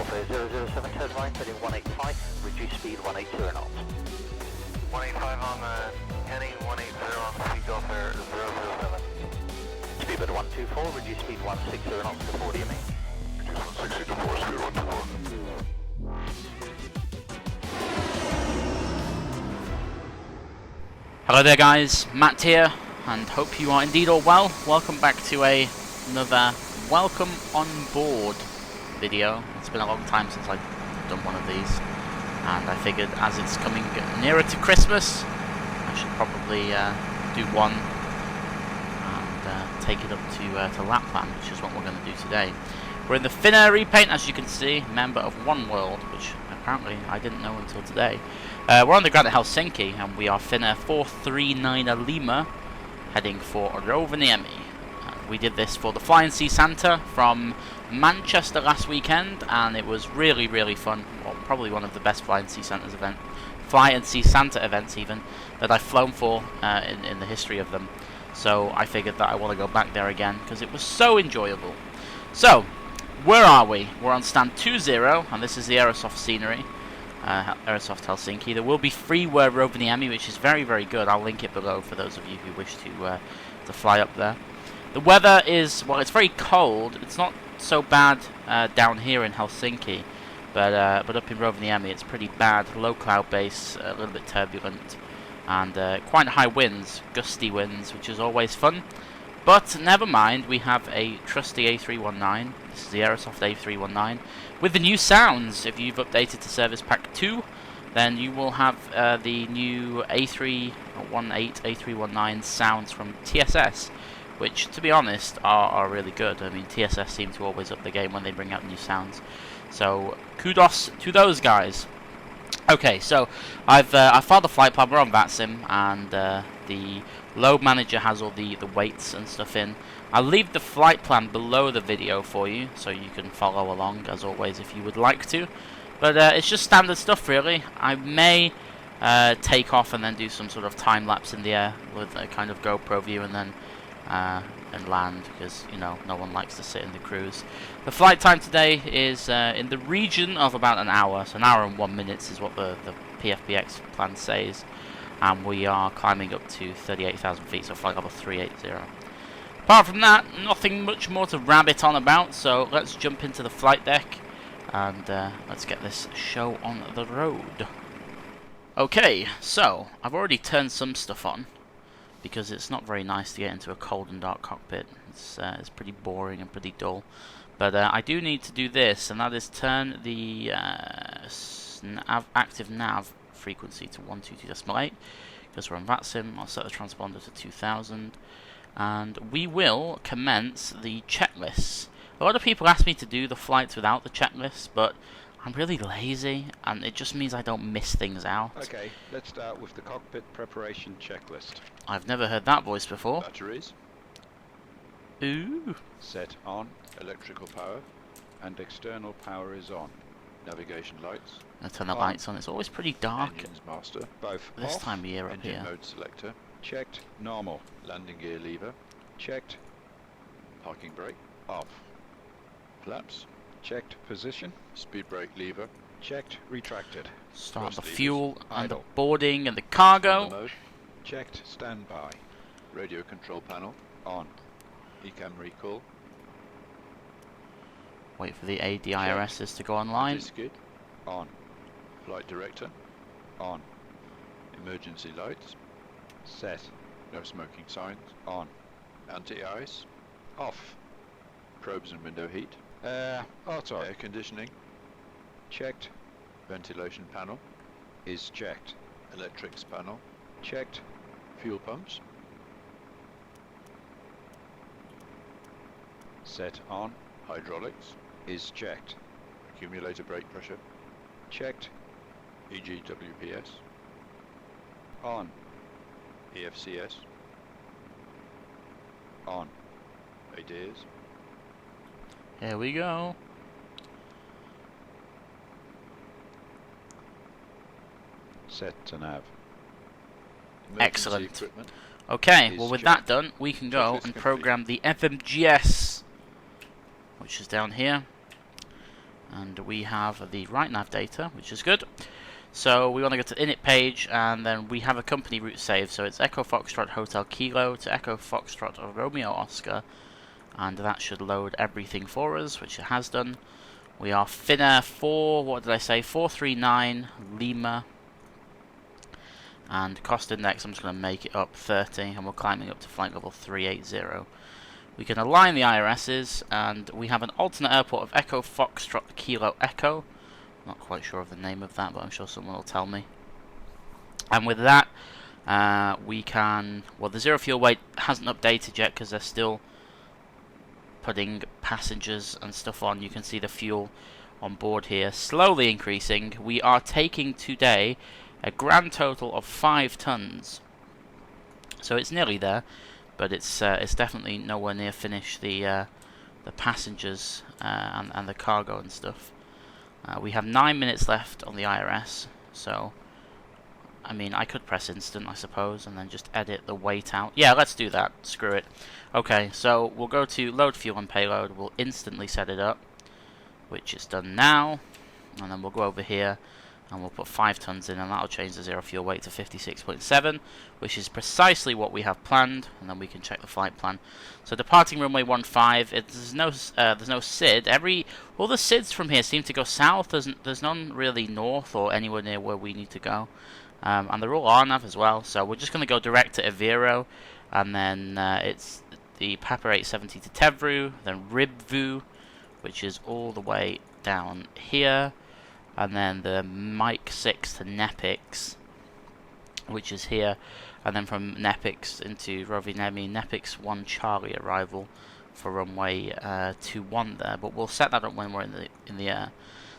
Alpha 007, turn right, heading 185, reduce speed 180 knots. 185 on heading 180 on Takeoff Air 007. Speedbird 124, reduce speed 160 knots to 40 me. Reduce 160 to 4, speed 124. Hello there guys, Matt here, and hope you are indeed all well. Welcome back to another welcome on board video. It's been a long time since I've done one of these, and I figured as it's coming nearer to Christmas, I should probably do one and take it up to Lapland, which is what we're going to do today. We're in the FIN439L repaint, as you can see, member of One World, which apparently I didn't know until today. We're on the ground at Helsinki, and we are FIN439L heading for Rovaniemi. We did this for the Fly & See Santa from Manchester last weekend, and it was really, really fun. Well, probably one of the best Fly & See Santa events even that I've flown for in the history of them. So I figured that I want to go back there again because it was so enjoyable. So, where are we? We're on stand 20, and this is the Aerosoft scenery. Aerosoft Helsinki. There will be freeware Rovaniemi, which is very, very good. I'll link it below for those of you who wish to fly up there. The weather is, well, it's very cold. It's not so bad down here in Helsinki, but up in Rovaniemi it's pretty bad. Low cloud base, a little bit turbulent, and quite high winds, gusty winds, which is always fun. But never mind, we have a trusty A319. This is the Aerosoft A319 with the new sounds. If you've updated to Service Pack 2, then you will have the new A318, A319 sounds from TSS, which, to be honest, are really good. I mean, TSS seem to always up the game when they bring out new sounds. So, kudos to those guys. Okay, so I've filed the flight plan. We're on VATSIM, and the load manager has all the weights and stuff in. I'll leave the flight plan below the video for you, so you can follow along, as always, if you would like to. But it's just standard stuff, really. I may take off and then do some sort of time lapse in the air with a kind of GoPro view, and then and land, because, you know, no one likes to sit in the cruise. The flight time today is in the region of about an hour, so an hour and 1 minute is what the PFBX plan says, and we are climbing up to 38,000 feet, so flight level 380. Apart from that, nothing much more to rabbit on about, so let's jump into the flight deck and let's get this show on the road. Okay, so I've already turned some stuff on, because it's not very nice to get into a cold and dark cockpit. It's pretty boring and pretty dull. But I do need to do this, and that is turn the active nav frequency to 122.8, because we're on VATSIM. I'll set the transponder to 2000, and we will commence the checklists. A lot of people ask me to do the flights without the checklist, but I'm really lazy, and it just means I don't miss things out. Okay, let's start with the cockpit preparation checklist. I've never heard that voice before. Batteries. Ooh. Set on. Electrical power. And external power is on. Navigation lights. I turn the lights on. It's always pretty dark Engines master. Both this off. time of year up Engine here. mode selector. Checked. Normal. Landing gear lever. Checked. Parking brake. Off. Flaps. Checked. Position. Speed brake lever. Checked. Retracted. Start the Thrust fuel levers. and the Idle. boarding and the cargo. Mode. Checked. Standby. Radio control panel. On. ECAM recall. Wait for the ADIRSs to go online. Skid. On. Flight director. On. Emergency lights. Set. No smoking signs. On. Anti-ice. Off. Probes and window heat. Auto. Air conditioning. Checked. Ventilation panel. Is checked. Electrics panel. Checked. Fuel pumps. Set on. Hydraulics. Is checked. Accumulator brake pressure. Checked. EGWPS. On. EFCS. On. ADIRS. Here we go. Set to nav. Excellent. Emergency equipment. Okay, Is well with checked. that done, we can go Checklist and complete. program the FMGS, which is down here. and we have the right nav data, which is good. So we want to go to the init page, and then we have a company route saved. So it's Echo Foxtrot Hotel Kilo to Echo Foxtrot Romeo Oscar, and that should load everything for us, which it has done. We are FIN4, what did I say, 439 Lima, and cost index, I'm just going to make it up 30, and we're climbing up to flight level 380. We can align the IRSs, and we have an alternate airport of Echo Foxtrot Kilo Echo. Not quite sure of the name of that, but I'm sure someone will tell me. And with that, we can... Well, the zero fuel weight hasn't updated yet because they're still putting passengers and stuff on. You can see the fuel on board here slowly increasing. We are taking today a grand total of 5 tons. So it's nearly there, but it's definitely nowhere near finished the passengers and the cargo and stuff. We have 9 minutes left on the IRS, so I mean I could press instant I suppose and then just edit the weight out. Yeah, let's do that, screw it. Okay, so we'll go to load fuel and payload, we'll instantly set it up, which is done now, and then we'll go over here and we'll put 5 tons in, and that'll change the zero fuel weight to 56.7, which is precisely what we have planned, and then we can check the flight plan. So departing runway 15, there's no SID. All the SIDs from here seem to go south. There's none really north or anywhere near where we need to go, and they're all RNAV as well. So we're just going to go direct to Evero, and then it's the Papa 870 to Tevru, then Ribvu, which is all the way down here. And then the Mike 6 to Nepix, which is here, and then from Nepix into Rovaniemi, Nepix 1 Charlie arrival for runway 21 there, but we'll set that up when we're in the air.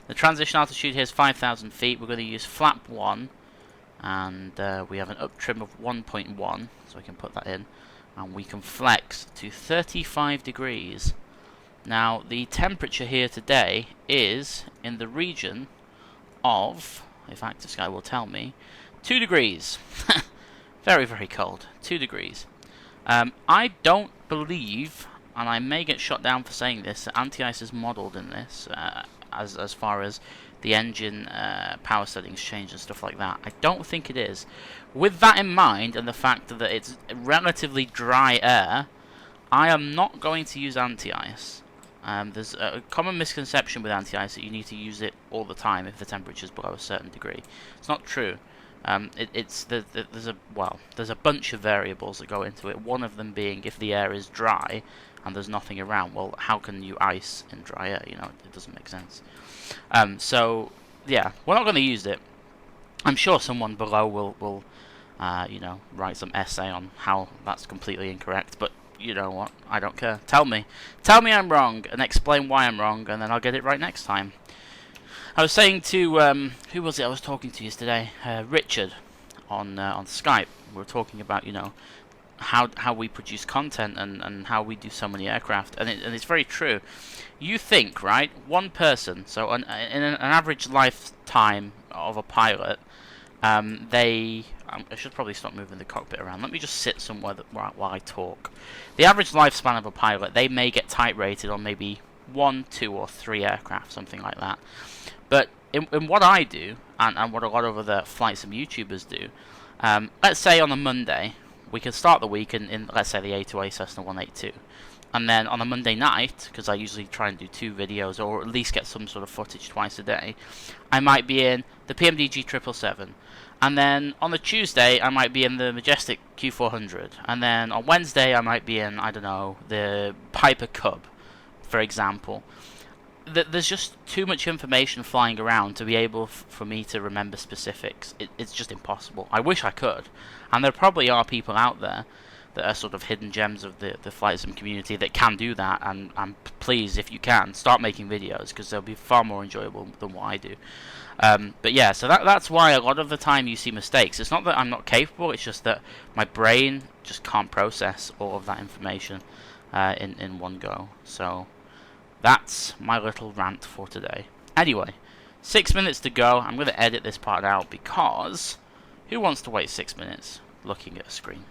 The transition altitude here is 5,000 feet. We're going to use flap 1, and we have an up trim of 1.1, so I can put that in, and we can flex to 35 degrees. Now the temperature here today is in the region of, if Active Sky will tell me, 2 degrees. Very, very cold. 2 degrees. I don't believe, and I may get shot down for saying this, that anti-ice is modelled in this, as far as the engine power settings change and stuff like that. I don't think it is. With that in mind, and the fact that it's relatively dry air, I am not going to use anti-ice. There's a common misconception with anti-ice that you need to use it all the time if the temperature is below a certain degree. It's not true. There's a bunch of variables that go into it. One of them being if the air is dry and there's nothing around. Well, how can you ice in dry air? You know, it doesn't make sense. So yeah, we're not going to use it. I'm sure someone below will write some essay on how that's completely incorrect, but you know what, I don't care. Tell me I'm wrong and explain why I'm wrong, and then I'll get it right next time. I was saying to who was it I was talking to yesterday? Richard on Skype. We were talking about, you know, how we produce content and how we do so many aircraft, and it's very true. You think, right, one person, so in an average lifetime of a pilot, I should probably stop moving the cockpit around. Let me just sit somewhere while I talk. The average lifespan of a pilot, they may get type rated on maybe 1, 2 or 3 aircraft, something like that. But in what I do, and what a lot of other flight sim YouTubers do, let's say on a Monday, we can start the week in let's say the A2A Cessna 182. And then on a Monday night, because I usually try and do 2 videos, or at least get some sort of footage twice a day, I might be in the PMDG 777. And then on the Tuesday, I might be in the Majestic Q400. And then on Wednesday, I might be in, I don't know, the Piper Cub, for example. There's just too much information flying around to be able for me to remember specifics. It's just impossible. I wish I could. And there probably are people out there that are sort of hidden gems of the flight sim community that can do that, and please, if you can, start making videos, because they'll be far more enjoyable than what I do. But yeah, so that's why a lot of the time you see mistakes. It's not that I'm not capable, it's just that my brain just can't process all of that information in one go. So that's my little rant for today. Anyway, 6 minutes to go. I'm going to edit this part out, because who wants to wait 6 minutes looking at a screen?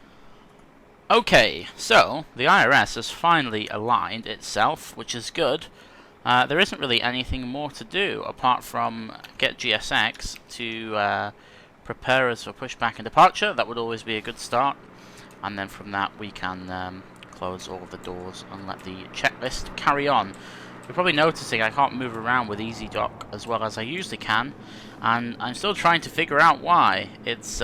Okay, so the IRS has finally aligned itself, which is good. there isn't really anything more to do apart from get GSX to prepare us for pushback and departure. That would always be a good start, and then from that we can close all of the doors and let the checklist carry on. You're probably noticing I can't move around with EasyDock as well as I usually can, and I'm still trying to figure out why. It's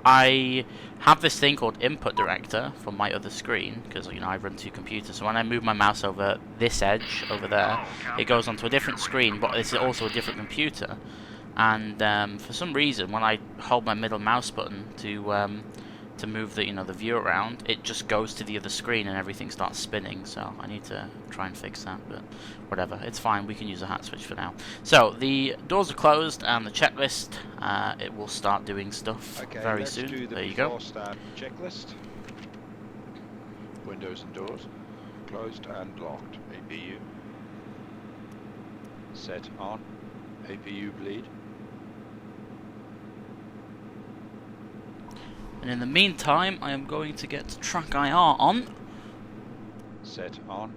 I have this thing called Input Director from my other screen, because you know I run 2 computers, so when I move my mouse over this edge over there, it goes onto a different screen, but it's also a different computer. And for some reason, when I hold my middle mouse button to move the the view around, it just goes to the other screen and everything starts spinning. So I need to try and fix that, but whatever, it's fine. We can use a hat switch for now. So the doors are closed and the checklist it will start doing stuff very soon. Do the there you go. before start checklist. Windows and doors closed and locked. APU set on. APU bleed. And in the meantime, I am going to get track IR on. Set on.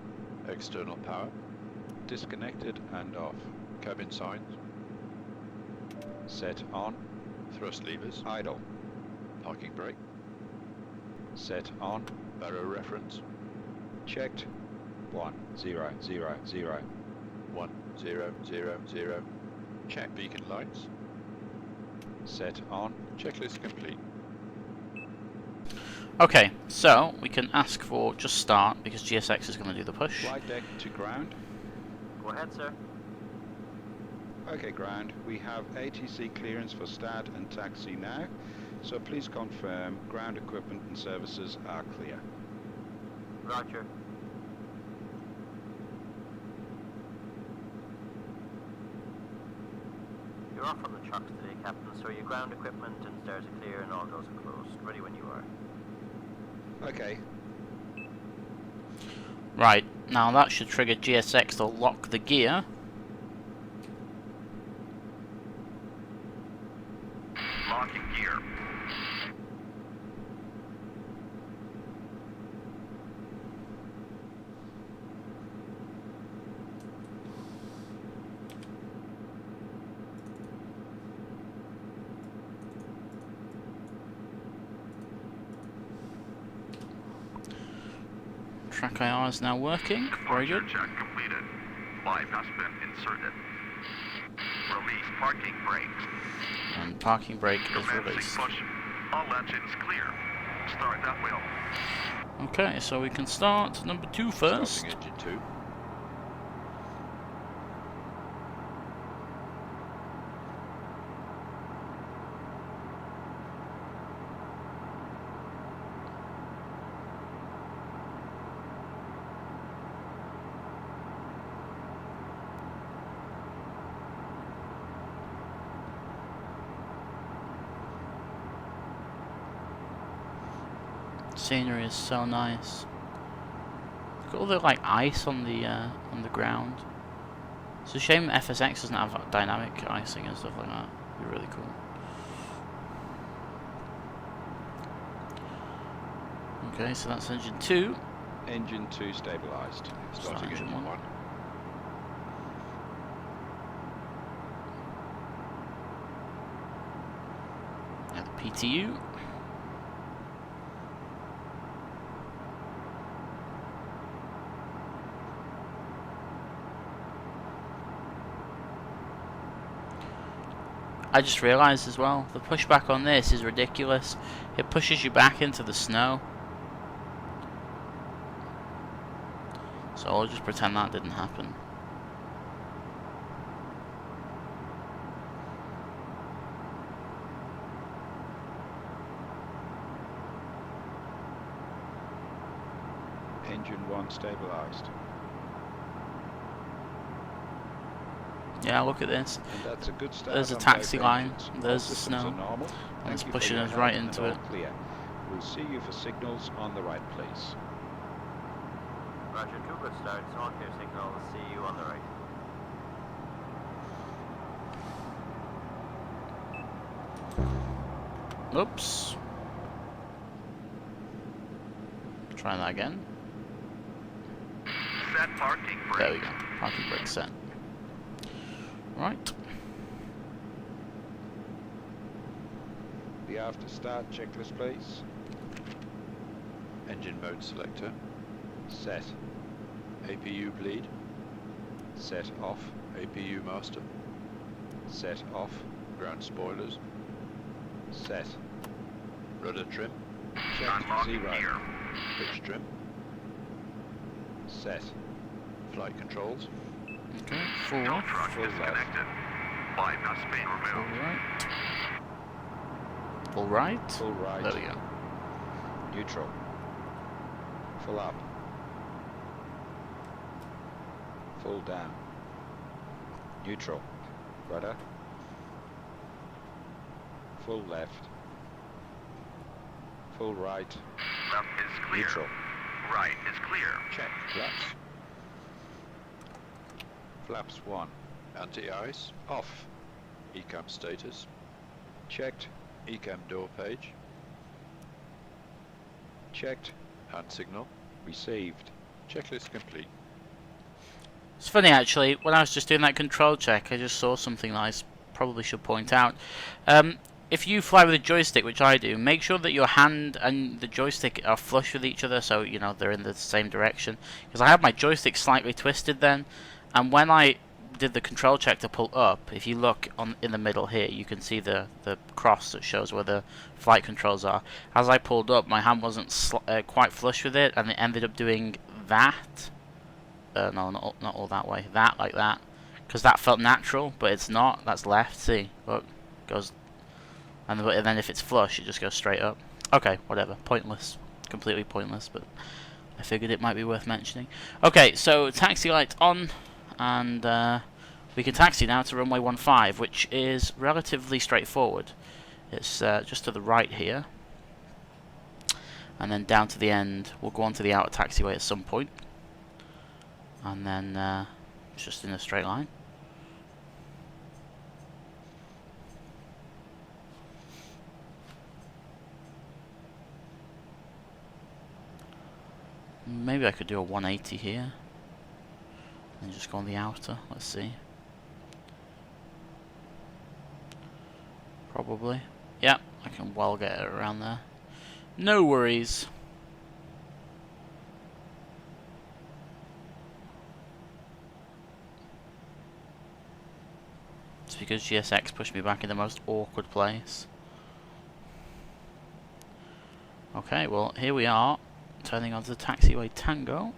External power. Disconnected and off. Cabin signs. Set on. Thrust levers. Idle. Parking brake. Set on. Baro reference. Checked. 1 0 0 0. 1 0 0 0. Check beacon lights. Set on. Checklist complete. Okay, so we can ask for just start because GSX is going to do the push. Flight deck to ground. Go ahead, sir. Okay, ground. We have ATC clearance for start and taxi now, so please confirm ground equipment and services are clear. Roger. You're off on the trucks today, Captain, so your ground equipment and stairs are clear and all doors are closed. Ready when you are. Okay. Right, now that should trigger GSX to lock the gear. Locking gear. Track IR is now working. Very good. Check completed. Live has been inserted. Release parking brake. And parking brake is released. Push. All engines clear. Start that wheel. Okay, so we can start number 2 first. Stopping engine 2. Scenery is so nice. Look at all the like ice on the ground. It's a shame FSX doesn't have dynamic icing and stuff like that. It'd be really cool. Okay, so that's engine 2. Engine 2 stabilized. Starting engine engine 1. 1. Now the PTU. I just realised as well, the pushback on this is ridiculous. It pushes you back into the snow. So I'll just pretend that didn't happen. Engine 1 stabilized. Yeah, look at this. And that's a good start. There's a on taxi both line, engines. All there's the systems snow, are normal. and it's Thank you for pushing your us help right and into all it. Clear. We'll see you for signals on the right place. Roger, 2 good starts. All clear signals. See you on the right. Oops. Try that again. Set parking brake. There we go. Parking brake set. Right. The after start checklist, please. Engine mode selector. Set. APU bleed. Set off. APU master. Set off. Ground spoilers. Set. Rudder trim. Checked. Zero. Pitch trim. Set. Flight controls. Okay, full off. Full left. Full right. Full right. Full right. There we go. Neutral. Full up. Full down. Neutral. Rudder. Full left. Full right. Left is clear. Neutral. Right is clear. Check. Flaps. Flaps 1. Anti-ice. Off. ECAM status. Checked. ECAM door page. Checked. Hand signal. Received. Checklist complete. It's funny actually, when I was just doing that control check, I just saw something that I probably should point out. If you fly with a joystick, which I do, make sure that your hand and the joystick are flush with each other, so you know they're in the same direction. Because I had my joystick slightly twisted then, and when I did the control check to pull up, if you look in the middle here, you can see the cross that shows where the flight controls are. As I pulled up, my hand wasn't quite flush with it, and it ended up doing that. No, not all that way. That, like that. Because that felt natural, but it's not. That's left. See? Look. Goes. And then if it's flush, it just goes straight up. Okay, whatever. Pointless. Completely pointless, but I figured it might be worth mentioning. Okay, so taxi light on. And we can taxi now to runway 15, which is relatively straightforward. It's just to the right here. And then down to the end. We'll go on to the outer taxiway at some point. And then it's just in a straight line. Maybe I could do a 180 here. And just go on the outer. Let's see. Probably. Yeah, I can well get it around there. No worries. It's because GSX pushed me back in the most awkward place. Okay, well, here we are. Turning onto the taxiway Tango.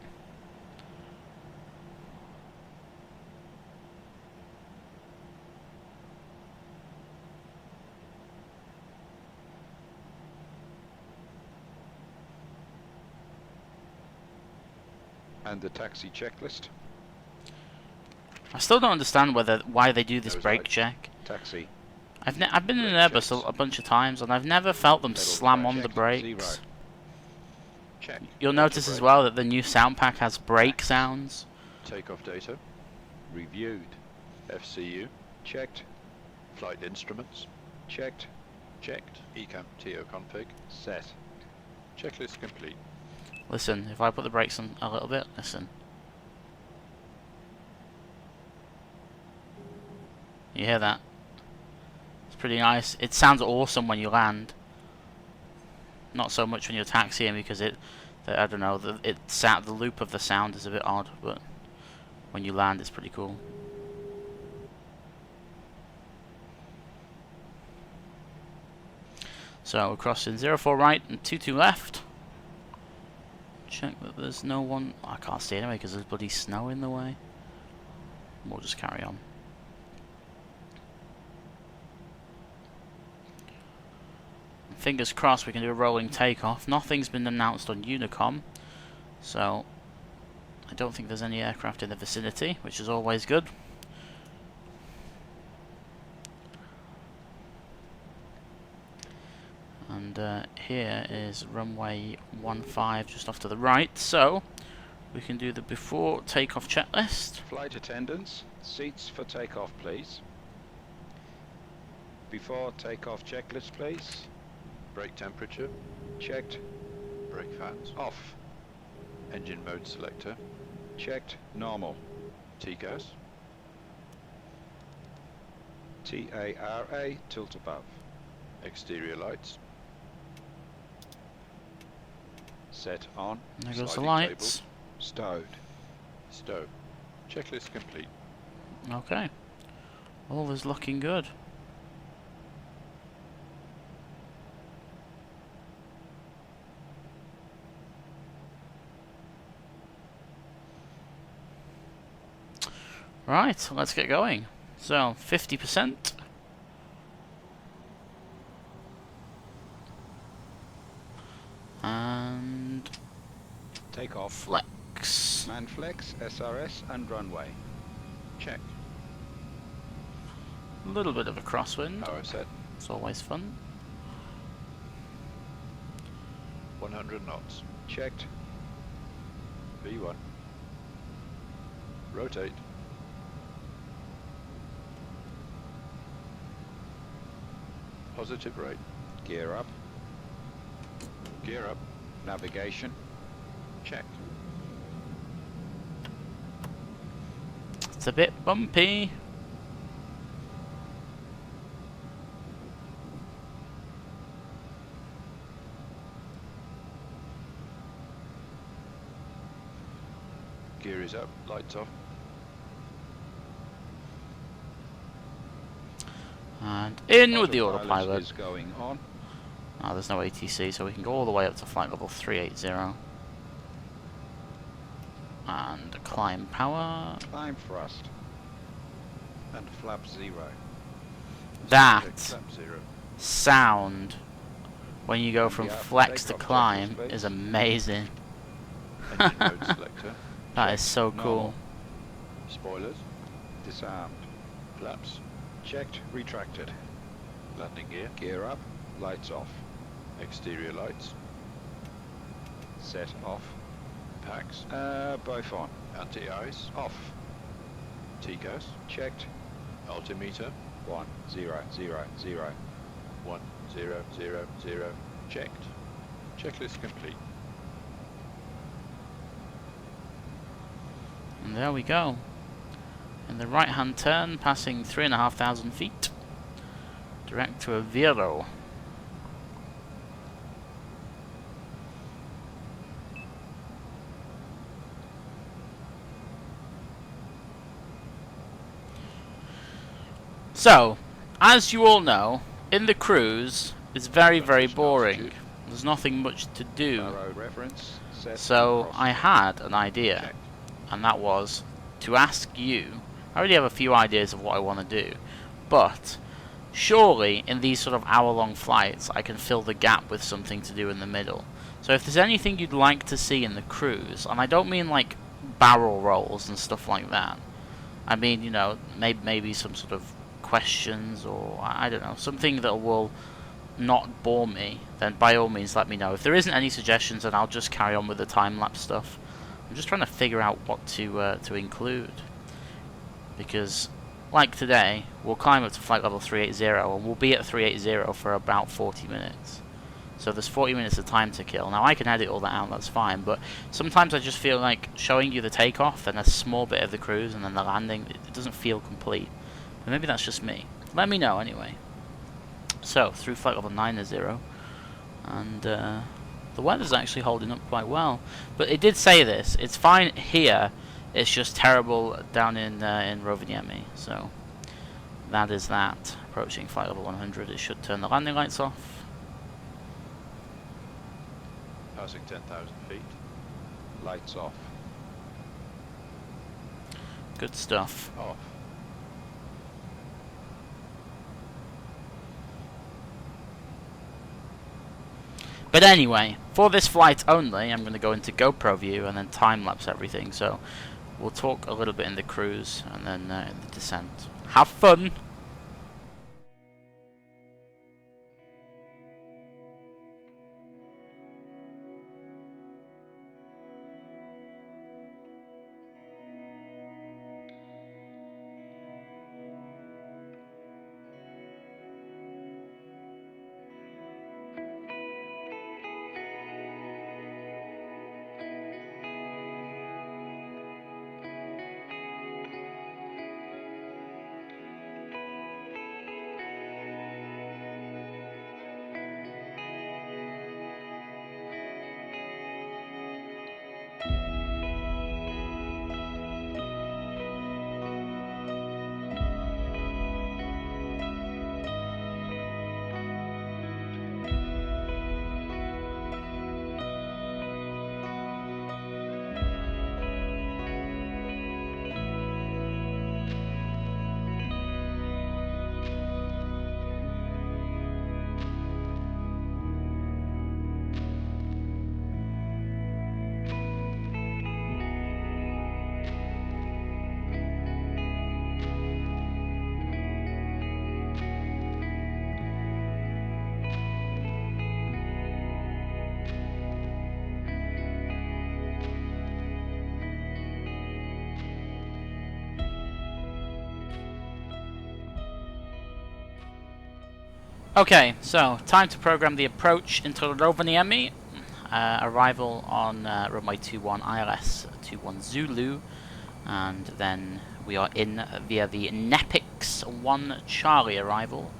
And the taxi checklist. I still don't understand why they do this Nose brake light. check. Taxi. I've been in an Brake Airbus checks. a bunch of times, and I've never felt them Middle slam on check. the brakes. Zero. Check. You'll notice as well that the new sound pack has brake sounds. Takeoff data. Reviewed. FCU. Checked. Flight instruments. Checked. Checked. ECAM TO config. Set. Checklist complete. Listen, if I put the brakes on a little bit, listen. You hear that? It's pretty nice. It sounds awesome when you land. Not so much when you're taxiing because I don't know, the loop of the sound is a bit odd, but when you land it's pretty cool. So we're crossing 04 right and 22 left. Check that there's no one. I can't see anyway because there's bloody snow in the way. We'll just carry on. Fingers crossed we can do a rolling takeoff. Nothing's been announced on Unicom, so I don't think there's any aircraft in the vicinity, which is always good. And here is runway 15 just off to the right, so we can do the before takeoff checklist. Flight attendants, seats for takeoff, please. Before takeoff checklist, please. Brake temperature. Checked. Brake fans. Off. Engine mode selector. Checked. Normal. TCAS. TARA, tilt above. Exterior lights. Set on. There goes the Sliding lights. Stowed. Stow. Checklist complete. Okay. All is looking good. Right, let's get going. So, 50%. And Takeoff. flex. Man flex, SRS and runway. Check. A little bit of a crosswind. Power set. It's always fun. 100 knots. Checked. V1. Rotate. Positive rate. Gear up. Gear up. Navigation. Check. It's a bit bumpy. Gear is up. Lights off. And in with the autopilot. Is going on. Oh, there's no ATC, so we can go all the way up to flight level 380. And climb power. Climb thrust. And flap 0. That Check flap 0. sound when you go from Yeah, flex to takeoff climb checklist, please. is amazing. Engine mode selector. That is so Normal. cool. Spoilers. Disarmed. Flaps. Checked. Retracted. Landing gear. Gear up. Lights off. Exterior lights. Set off. Packs. Both on. Anti-ice. Off. TCAS. Checked. Altimeter. 1 0 0 0. 1 0 0 0. Checked. Checklist complete. And there we go. In the right hand turn, passing 3,500 feet. Direct to Aveiro. So, as you all know, in the cruise, it's very, very boring. There's nothing much to do. Arrow reference. Set. So, cross. I had an idea, Checked. and that was to ask you. I already have a few ideas of what I want to do, but surely in these sort of hour-long flights, I can fill the gap with something to do in the middle. So if there's anything you'd like to see in the cruise, and I don't mean like barrel rolls and stuff like that, I mean, you know, maybe some sort of questions, or I don't know, something that will not bore me, then by all means let me know. If there isn't any suggestions, then I'll just carry on with the time-lapse stuff. I'm just trying to figure out what to include, because like today, we'll climb up to flight level 380, and we'll be at 380 for about 40 minutes. So there's 40 minutes of time to kill. Now I can edit all that out, that's fine, but sometimes I just feel like showing you the takeoff, then a small bit of the cruise, and then the landing, it doesn't feel complete. But maybe that's just me. Let me know anyway. So, through flight level 90, and the weather's actually holding up quite well. But it did say this, it's fine here, it's just terrible down in Rovaniemi. So, that is that. Approaching flight level 100, it should turn the landing lights off. Passing 10,000 feet. Lights off. Good stuff. Off. But anyway, for this flight only, I'm going to go into GoPro view and then time-lapse everything. So we'll talk a little bit in the cruise and then in the descent. Have fun! Okay, so time to program the approach into Rovaniemi. Arrival on runway 21 ILS 21 Zulu, and then we are in via the Nepix 1 Charlie arrival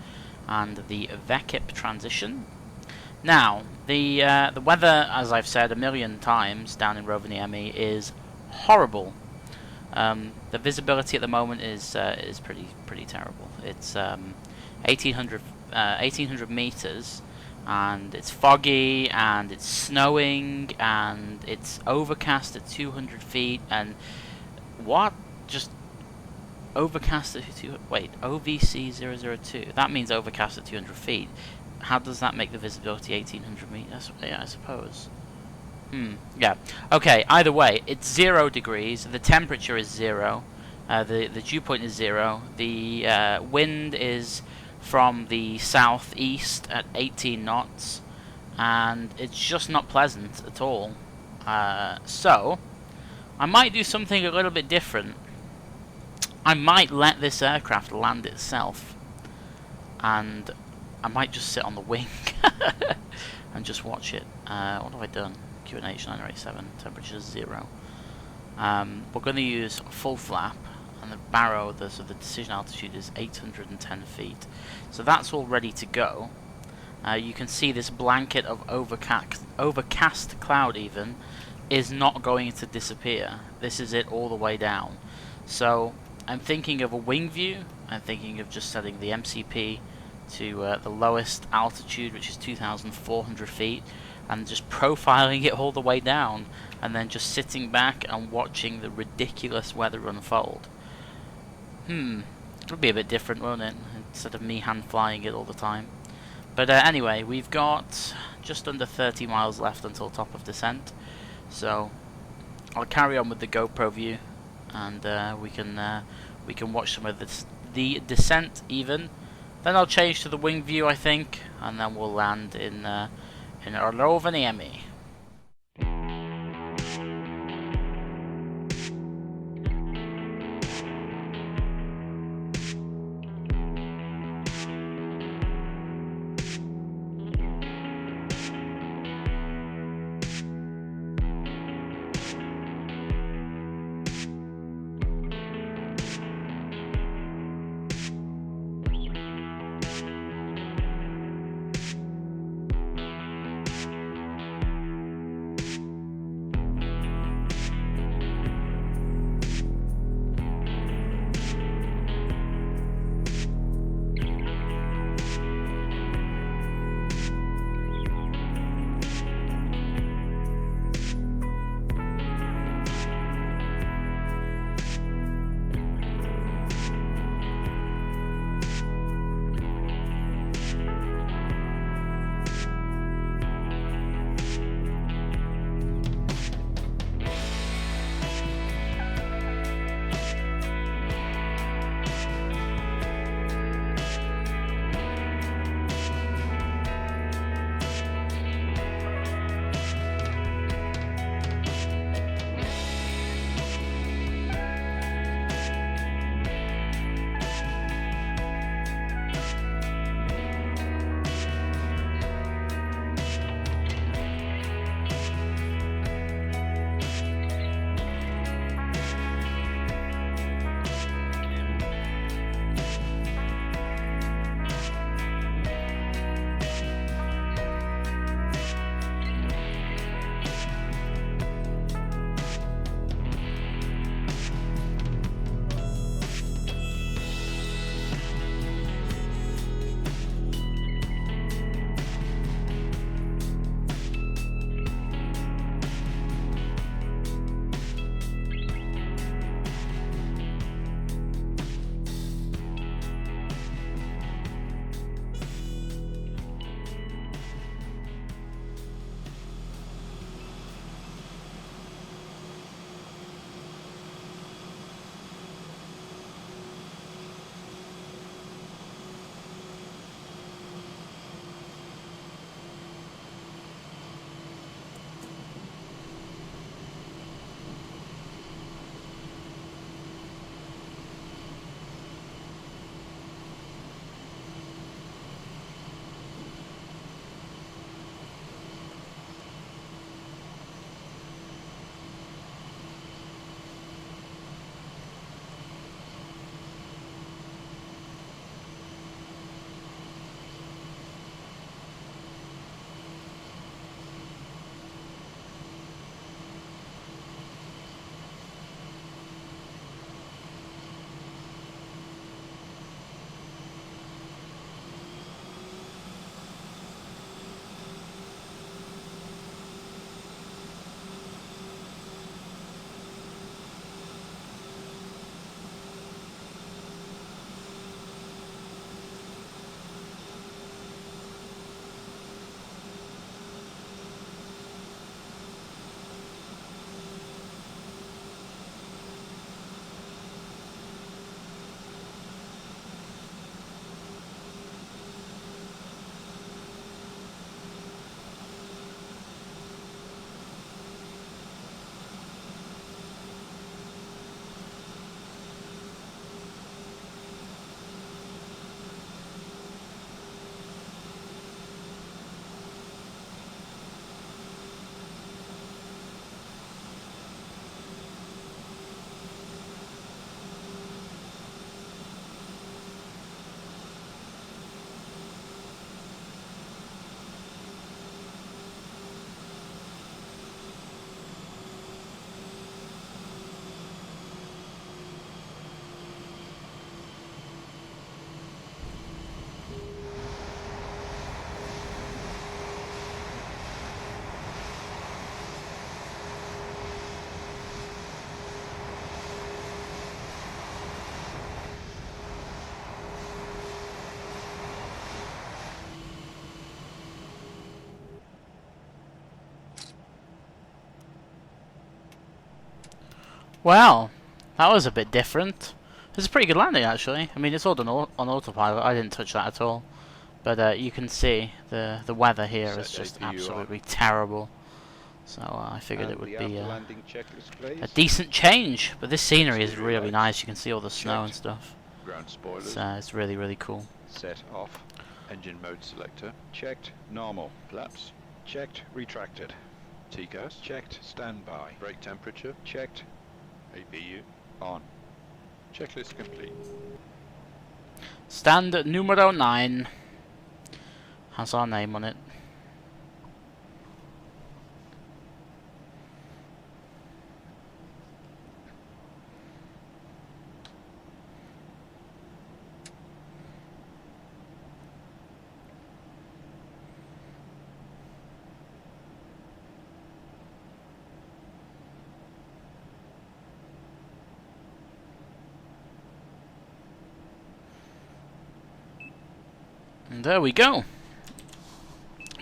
and the VECIP transition. Now, the weather, as I've said a million times down in Rovaniemi, is horrible. The visibility at the moment is pretty terrible. It's 1800 meters, and it's foggy, and it's snowing, and it's overcast at 200 feet, and what? Just overcast at OVC 002. That means overcast at 200 feet. How does that make the visibility 1800 meters? Yeah, I suppose. Yeah. Okay, either way, it's 0 degrees, the temperature is 0, the dew point is 0, the wind is from the southeast at 18 knots, and it's just not pleasant at all. So, I might do something a little bit different. I might let this aircraft land itself, and I might just sit on the wing and just watch it. What have I done? QNH 987, temperature 0. We're going to use full flap, and the barrow, so the decision altitude is 810 feet. So that's all ready to go. You can see this blanket of overcast cloud even is not going to disappear. This is it all the way down. So I'm thinking of a wing view. I'm thinking of just setting the MCP to the lowest altitude, which is 2,400 feet, and just profiling it all the way down, and then just sitting back and watching the ridiculous weather unfold. It would be a bit different, won't it? Instead of me hand flying it all the time. But anyway, we've got just under 30 miles left until top of descent, so I'll carry on with the GoPro view, and we can watch some of the descent even. Then I'll change to the wing view, I think, and then we'll land in Rovaniemi. Well, that was a bit different. It's a pretty good landing, actually. I mean, it's all done on autopilot. I didn't touch that at all. But you can see the weather here is Set just APU on. absolutely terrible. So I figured it And would the be after landing checklist, a please. decent change. But this scenery is Stereo really lights. nice. You can see all the snow and Checked. stuff. Ground spoilers. It's really, really cool. Set off. Engine mode selector. Checked. Normal. Flaps. Checked. Retracted. TCAS. Checked. Standby. Brake temperature. Checked. APU. On. Checklist complete. Stand numero 9 has our name on it. And there we go.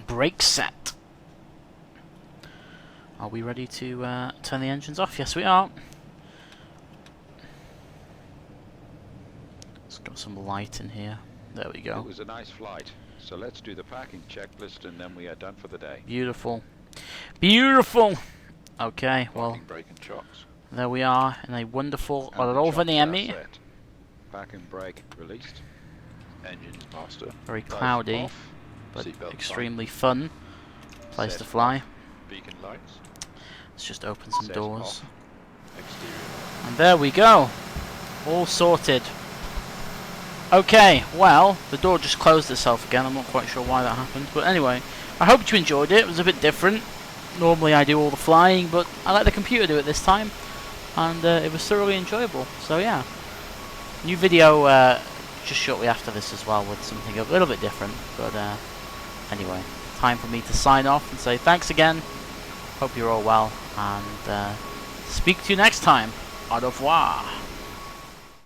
Brake set. Are we ready to turn the engines off? Yes, we are. Let's got some light in here. There we It go. was a nice flight. So let's do the parking checklist and then we are done for the day. Beautiful. Beautiful! Okay, well, Parking brake and chocks. there we are in a wonderful And the chocks are Rovaniemi. set. Parking brake released. Engines master. Very Drive cloudy, off. but Seatbelt extremely fun place Set to fly. Beacon lights. Let's just open some Set doors. off. Exterior. And there we go. All sorted. Okay, well, the door just closed itself again. I'm not quite sure why that happened. But anyway, I hope you enjoyed it. It was a bit different. Normally I do all the flying, but I let the computer do it this time. And it was thoroughly enjoyable. So yeah. New video just shortly after this as well with something a little bit different. But anyway, time for me to sign off and say thanks again. Hope you're all well. And speak to you next time. Au revoir.